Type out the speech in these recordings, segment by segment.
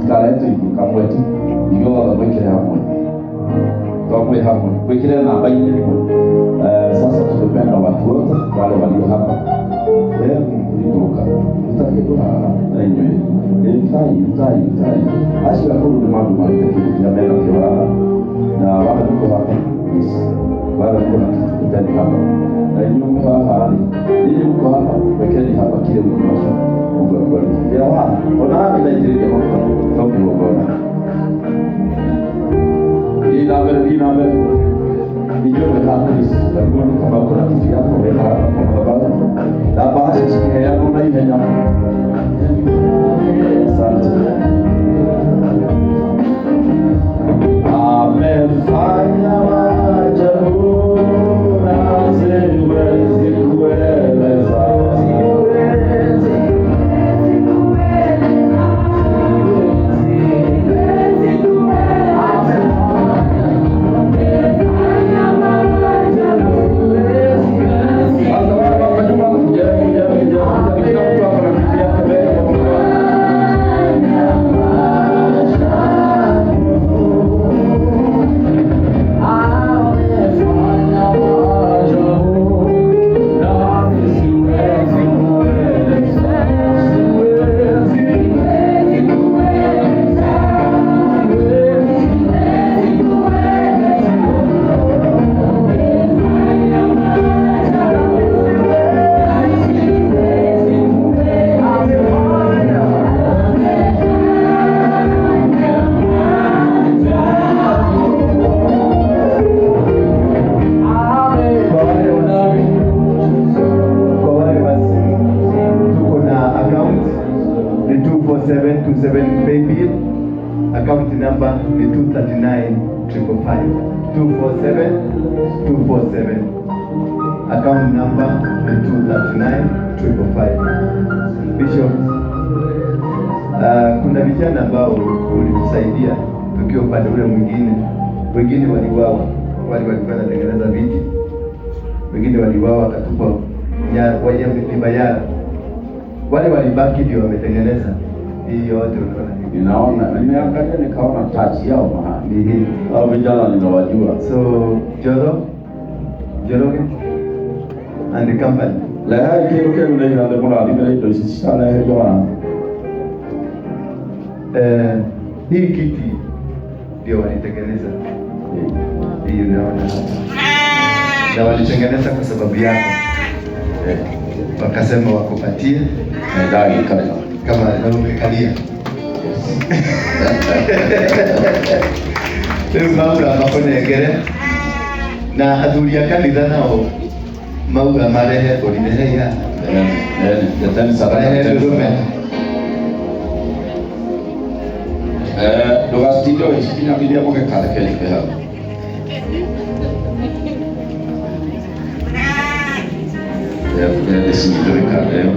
tutikarae tuinguka mwetu igotha gwikire hamwe twamwe hamwe gwikire namba-inĩ ĩmwe. Sasa tungependa watu wote wale walio hapa leo kuinuka tutakiwa na inywe tai acio akuru nĩ maũndũ marĩtekĩrĩkia mena kĩwara na wale mko hapa wale mko na kitani hapa na inyuĩ mko haha ninyi mko hapa wekeni hapa kile mko nacho Mungu akubariki. Ya wana ona ninaitiria mafuta na kuongona ina mbele nijue hapa lakini kama kuna kitu yako wewe hapa kwa sababu na bahasha chini yako na ile nyama. Asante. Amefanya maajabu na siwezi kueleza. Account number ni 239,555 247,247. Account number ni 239,555. Bishop, kuna vijana ambao ulitusaidia tukiwa upande ule mwingine. Wengine waliuawa, wale walikuwa wanatengeneza viti. Wengine waliuawa wakatupa Bayara. Wale walibaki ndio wametengeneza hii yote. Ninaona nimeangalia nikaona touch yao mahali hao vijana ninawajua. So Joroge and the company la kile ndio ndio kuna ndio ndio sana hiyo hii kiti ndio walitengeneza hii unaona na walitengeneza kwa sababu yako wakasema wakupatie ndio kama umekalia rĩu mauga makonengere na athuri a kanitha nao mauga marehe borirehe ndũgatinde ũgĩcikinyanĩria mũgĩkareke njũke hau ndĩcindũrĩkandeo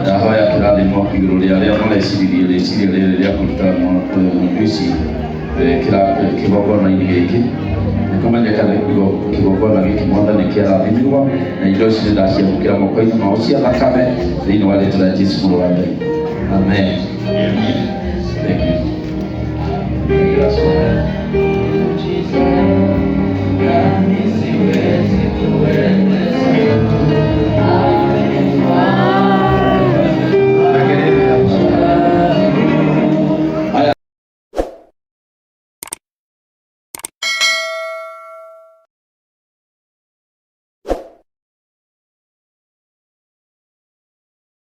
ndahoya kĩrathimo igũrũ rĩa arĩa mareciririe rĩciria rĩrĩ rĩa kũruta ng'ondu ici kĩgongona-inĩ gĩkĩ. Nĩkũmenyekane kĩgongona gĩkĩ Mwathani kĩarathimĩrwo na indo ici nĩndaciamũkĩra moko-inĩ mao cia thakame thĩinĩ wa rĩĩtwa rĩa Jesũ mũrũ wa Ngai. Amen. Thank you.